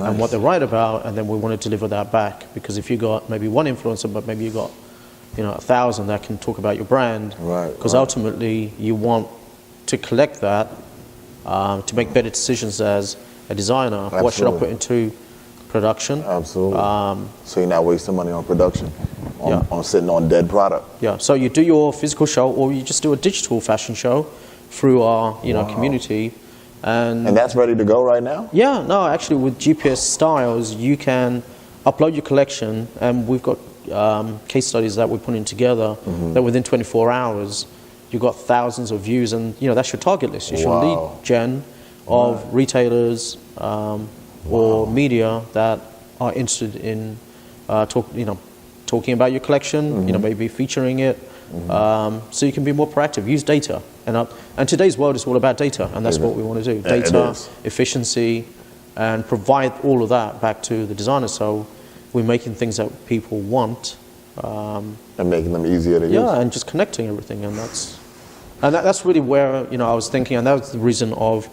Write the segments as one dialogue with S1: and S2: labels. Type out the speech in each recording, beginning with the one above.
S1: and what they write about, and then we want to deliver that back. Because if you got maybe one influencer, but maybe you got 1,000 that can talk about your brand, because ultimately you want to collect that to make better decisions as a designer. Absolutely. What should I put into production?
S2: Absolutely. So you're not wasting money on production, on sitting on dead product.
S1: Yeah. So you do your physical show, or you just do a digital fashion show through our community. And
S2: that's ready to go right now?
S1: Yeah, no, actually with GPS Styles, you can upload your collection, and we've got case studies that we're putting together that within 24 hours, you've got thousands of views, and that's your target list. It's your lead gen of retailers or media that are interested in talking about your collection, maybe featuring it, so you can be more proactive. Use data. And today's world is all about data, and that's what we want to do. Data, efficiency, and provide all of that back to the designers. So we're making things that people want.
S2: And making them easier to use.
S1: Yeah, and just connecting everything. And that's really where, I was thinking, and that was the reason of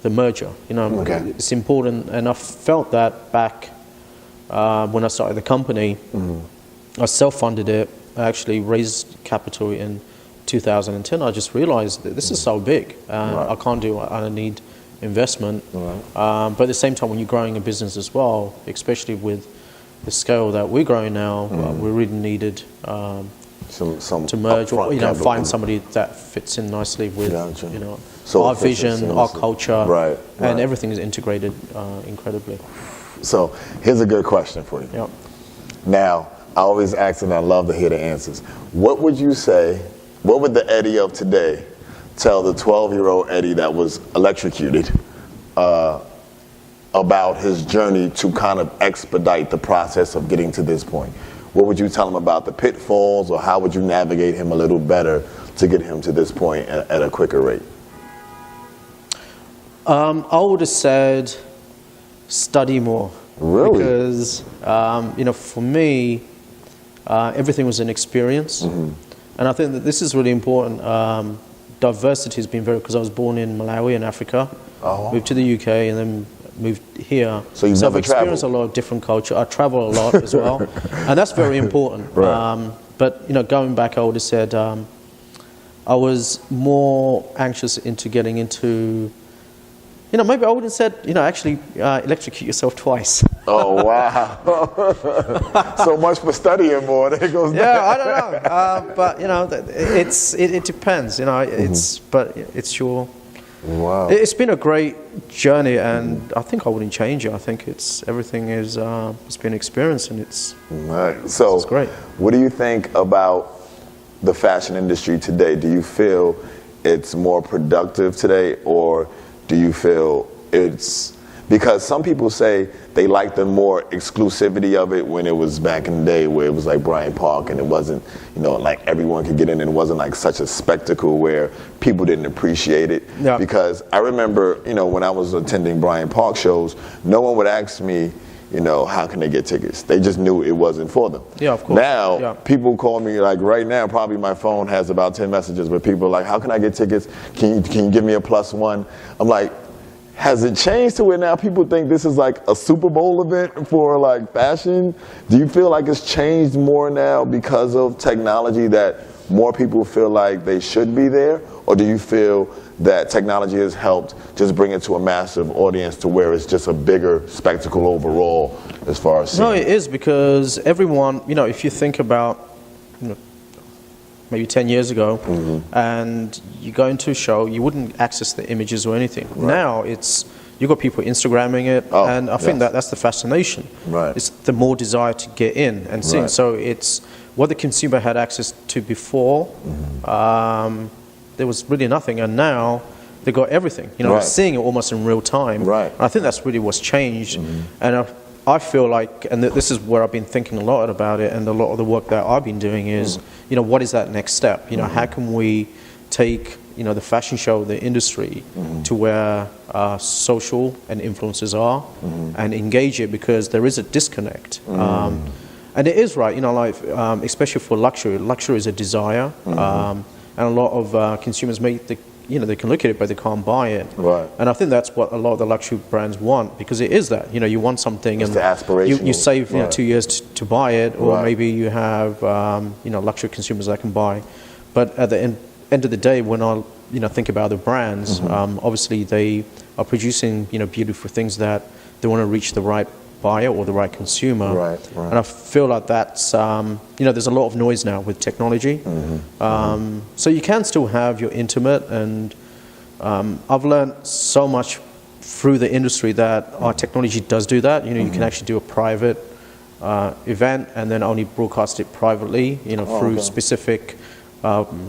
S1: the merger. It's important, and I felt that back when I started the company. I self-funded it. I actually raised capital in 2010. I just realized that this is so big. I can't do it. I need investment. But at the same time, when you're growing a business as well, especially with the scale that we're growing now, we really needed to merge or find somebody that fits in nicely with our vision, our culture, and everything is integrated incredibly.
S2: So here's a good question for you.
S1: Yep.
S2: Now, I always ask, and I love to hear the answers. What would you say? What would the Eddie of today tell the 12-year-old Eddie that was electrocuted about his journey to kind of expedite the process of getting to this point? What would you tell him about the pitfalls, or how would you navigate him a little better to get him to this point at a quicker rate?
S1: I would have said study more.
S2: Really?
S1: Because, for me, everything was an experience. And I think that this is really important. Diversity has been because I was born in Malawi in Africa, moved to the UK, and then moved here.
S2: So you've never
S1: I've experienced a lot of different culture. I travel a lot as well, and that's very important. But going back, I would have said I was more anxious into getting into. Maybe I would have said, actually electrocute yourself twice.
S2: Oh, wow. So much for studying more. There goes
S1: I don't know. But, it depends, but it's your...
S2: Wow.
S1: It's been a great journey, and I think I wouldn't change it. I think everything is, it's been experienced, and it's great.
S2: What do you think about the fashion industry today? Do you feel it's more productive today, or do you feel it's, because some people say they like the more exclusivity of it when it was back in the day where it was like Bryant Park, and it wasn't, like everyone could get in, and it wasn't like such a spectacle where people didn't appreciate it.
S1: Yeah.
S2: Because I remember, when I was attending Bryant Park shows, no one would ask me, how can they get tickets? They just knew it wasn't for them.
S1: Yeah, of course.
S2: Now, people call me, like right now, probably my phone has about 10 messages where people are like, how can I get tickets? Can you give me a +1? I'm like, has it changed to where now people think this is like a Super Bowl event for like fashion? Do you feel like it's changed more now because of technology, that more people feel like they should be there? Or do you feel that technology has helped just bring it to a massive audience to where it's just a bigger spectacle overall as far as seeing?
S1: No, it is, because everyone, if you think about, maybe 10 years ago, and you go into a show, you wouldn't access the images or anything. Now you've got people Instagramming it, and I think that's the fascination. It's the more desire to get in and see. So it's what the consumer had access to before. There was really nothing, and now they got everything. Seeing it almost in real time. I think that's really what's changed, and I feel like, and this is where I've been thinking a lot about it, and a lot of the work that I've been doing is, what is that next step? How can we take, the fashion show, the industry, to where social and influencers are, and engage it, because there is a disconnect. And it is right, especially for luxury. Luxury is a desire, and a lot of consumers make the they can look at it, but they can't buy it.
S2: Right.
S1: And I think that's what a lot of the luxury brands want, because it is that, you want something,
S2: It's
S1: and
S2: the aspirational.
S1: you save
S2: Right.
S1: 2 years to buy it, or
S2: Right.
S1: maybe you have luxury consumers that can buy. But at the end of the day, when I think about the brands, obviously they are producing beautiful things that they want to reach the right buyer or the right consumer.
S2: Right, right.
S1: And I feel like that's there's a lot of noise now with technology. So you can still have your intimate, and I've learned so much through the industry that our technology does do that. You can actually do a private event and then only broadcast it privately, through specific,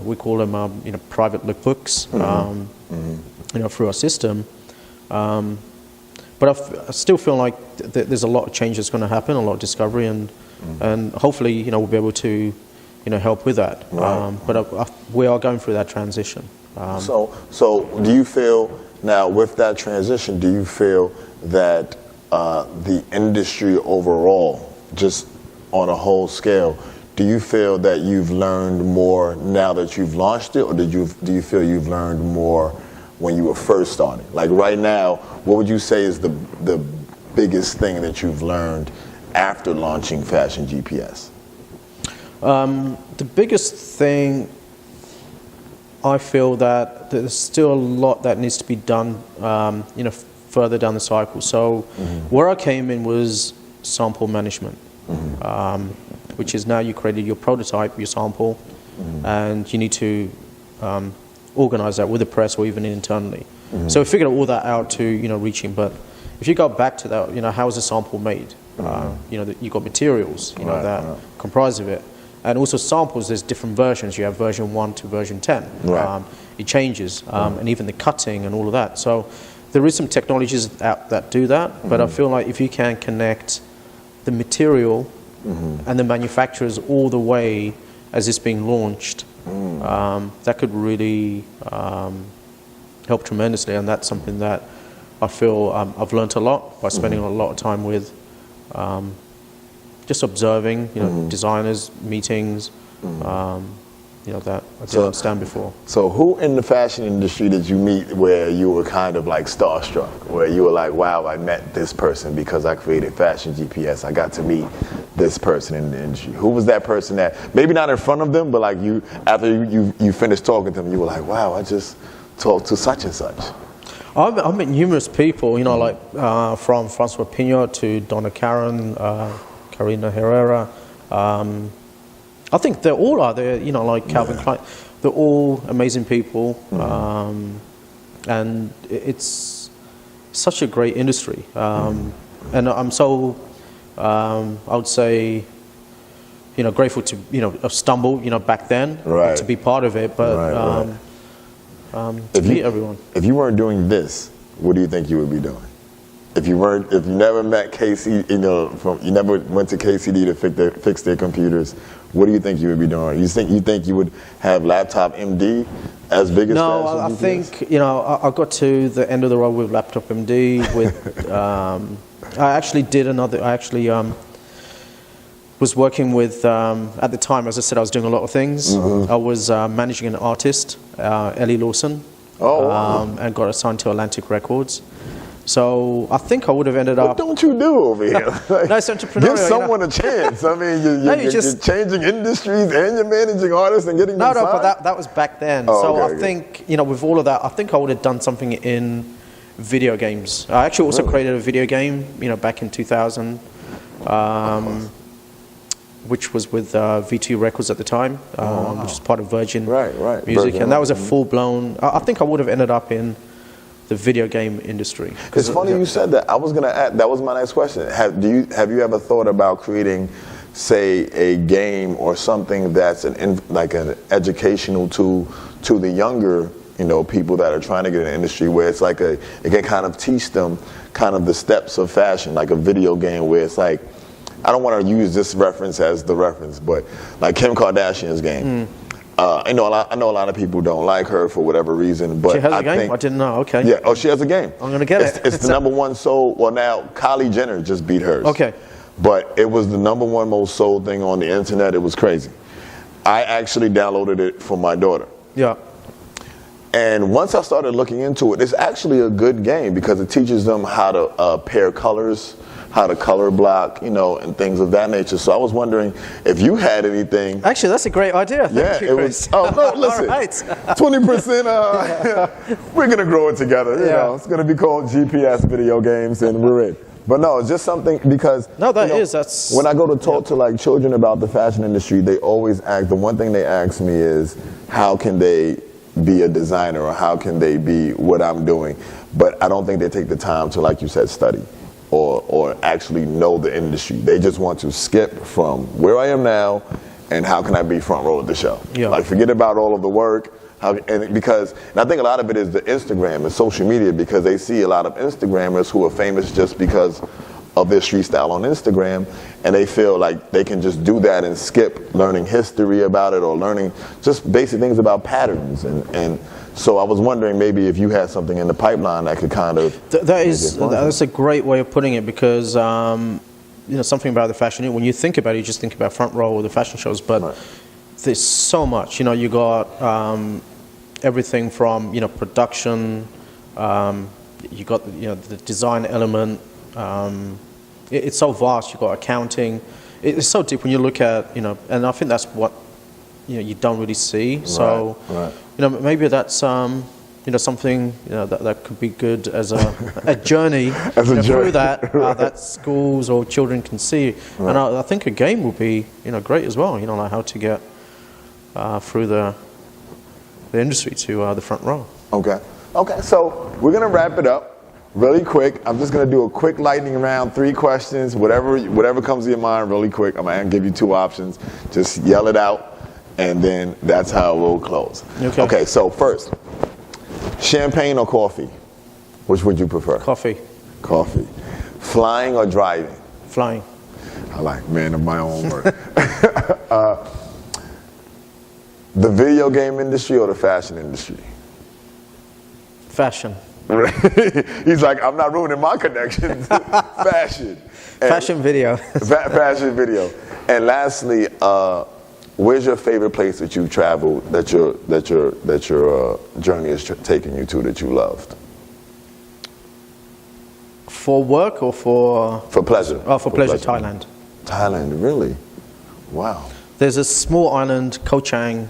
S1: we call them private lookbooks, through our system. But I still feel like there's a lot of change that's going to happen, a lot of discovery, and hopefully we'll be able to help with that.
S2: Right.
S1: But we are going through that transition.
S2: So do you feel now, with that transition, do you feel that the industry overall, just on a whole scale, do you feel that you've learned more now that you've launched it, or do you feel you've learned more when you were first starting? Like right now, what would you say is the biggest thing that you've learned after launching Fashion GPS?
S1: The biggest thing, I feel that there's still a lot that needs to be done, further down the cycle. So where I came in was sample management, which is now you created your prototype, your sample, and you need to organize that with the press or even internally. So we figured all that out to reaching. But if you go back to that, how is a sample made? You got materials that comprise of it, and also samples. There's different versions. You have version 1 to version 10.
S2: Right.
S1: It changes, and even the cutting and all of that. So there is some technologies that do that. But I feel like if you can connect the material and the manufacturers all the way as it's being launched, that could really help tremendously, and that's something that I feel I've learned a lot by spending a lot of time with, just observing, designers, meetings, that I didn't understand before.
S2: So who in the fashion industry did you meet where you were kind of like starstruck, where you were like, wow, I met this person because I created Fashion GPS, I got to meet this person in the industry? Who was that person that, maybe not in front of them, but like you, after you finished talking to them, you were like, wow, I just talked to such and such?
S1: I've met numerous people, like from Francois Pignot to Donna Karan, Karina Herrera. I think they all are there, like Calvin Klein. They're all amazing people, and it's such a great industry. And I'm so, I would say, grateful to, have stumbled, back then, to be part of it, but to meet everyone.
S2: If you weren't doing this, what do you think you would be doing? If you never met KC, you never went to KCD to fix their computers, what do you think you would be doing? You think you would have Laptop MD as big as
S1: No,
S2: Fashion
S1: I
S2: GPS?
S1: think, I got to the end of the road with Laptop MD. With I actually did another. I actually was working with, at the time, as I said, I was doing a lot of things. I was managing an artist, Ellie Lawson, and got assigned to Atlantic Records. So I think I would have ended up.
S2: What don't you do over here?
S1: No, it's entrepreneurial.
S2: Give someone a chance. I mean, you're changing industries and you're managing artists and getting them signed?
S1: But that was back then. I think, with all of that, I think I would have done something in video games. I actually also created a video game, back in 2000, which was with V2 Records at the time, which was part of Virgin Music.
S2: Virgin,
S1: and that was a full-blown, I think I would have ended up in the video game industry.
S2: It's funny you said that. I was going to ask, that was my next question. Have you ever thought about creating, say, a game or something that's like an educational tool to the younger, people that are trying to get in the industry, where it's like it can kind of teach them kind of the steps of fashion, like a video game where it's like, I don't want to use this reference as the reference, but like Kim Kardashian's game. I know a lot of people don't like her for whatever reason, but
S1: she has a game? I didn't know. Okay.
S2: Yeah. Oh, she has a game.
S1: I'm gonna get it.
S2: It's the number one sold. Well, now Kylie Jenner just beat hers.
S1: Okay.
S2: But it was the number one most sold thing on the internet. It was crazy. I actually downloaded it for my daughter.
S1: Yeah.
S2: And once I started looking into it, it's actually a good game because it teaches them how to pair colors, how to color block, you know, and things of that nature. So I was wondering if you had anything.
S1: Actually, that's a great idea. Thank you, Chris.
S2: Oh, no, listen.
S1: All right.
S2: 20%, we're going to grow it together. You know, it's going to be called GPS video games, and we're in. But no, it's just something because
S1: that's
S2: when I go to talk to like children about the fashion industry, they always ask, the one thing they ask me is, how can they be a designer, or how can they be what I'm doing? But I don't think they take the time to, like you said, study or actually know the industry. They just want to skip from where I am now and how can I be front row at the show. Like, forget about all of the work. And I think a lot of it is the Instagram and social media, because they see a lot of Instagrammers who are famous just because of their street style on Instagram, and they feel like they can just do that and skip learning history about it or learning just basic things about patterns. And so I was wondering maybe if you had something in the pipeline that could kind of...
S1: That's a great way of putting it, because you know, something about the fashion, when you think about it, you just think about front row or the fashion shows, but there's so much. You know, you got everything from, you know, production, you got, you know, the design element. It's so vast. You've got accounting. It's so deep when you look at, you know, and I think that's what, you know, you don't really see. So, you know, maybe that's, you know, something, you know, that could be good as a journey through that, that schools or children can see. And I think a game would be, you know, great as well, you know, like how to get through the industry to the front row.
S2: Okay, so we're going to wrap it up. Really quick, I'm just gonna do a quick lightning round, 3 questions, whatever comes to your mind, really quick. I'm gonna give you 2 options. Just yell it out, and then that's how we'll close. Okay, so first, champagne or coffee? Which would you prefer?
S1: Coffee.
S2: Coffee. Flying or driving?
S1: Flying.
S2: I like man of my own word. The video game industry or the fashion industry?
S1: Fashion.
S2: He's like, I'm not ruining my connections. Fashion.
S1: Fashion video.
S2: Fashion video. And lastly, where's your favorite place that you've traveled, that your journey has taken you to, that you loved?
S1: For work or for
S2: pleasure?
S1: Oh, for pleasure. Thailand.
S2: Thailand, really? Wow.
S1: There's a small island, Koh Chang.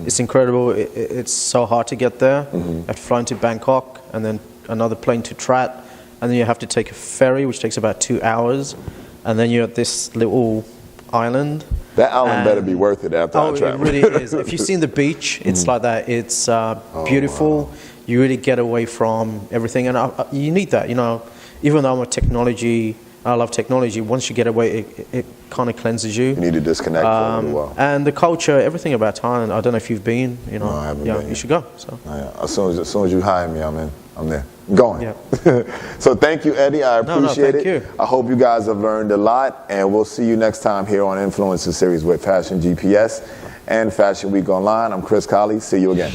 S1: It's incredible. It's so hard to get there. You have to fly into Bangkok and then another plane to Trat, and then you have to take a ferry, which takes about 2 hours, and then you're at this little island.
S2: That island better be worth it after I travel.
S1: It really is. If you've seen the beach, it's like that. It's beautiful. Wow. You really get away from everything, and you need that. You know, even though I love technology. Once you get away, it kind of cleanses you. You
S2: need to disconnect for a little while.
S1: And the culture, everything about Thailand. I don't know if you've been. You know,
S2: no, I haven't been.
S1: You should go. So.
S2: As soon as you hire me, I'm in. I'm there. I'm going. Yeah. So thank you, Eddie. I appreciate it. You. I hope you guys have learned a lot, and we'll see you next time here on Influencer Series with Fashion GPS and Fashion Week Online. I'm Chris Colley. See you again.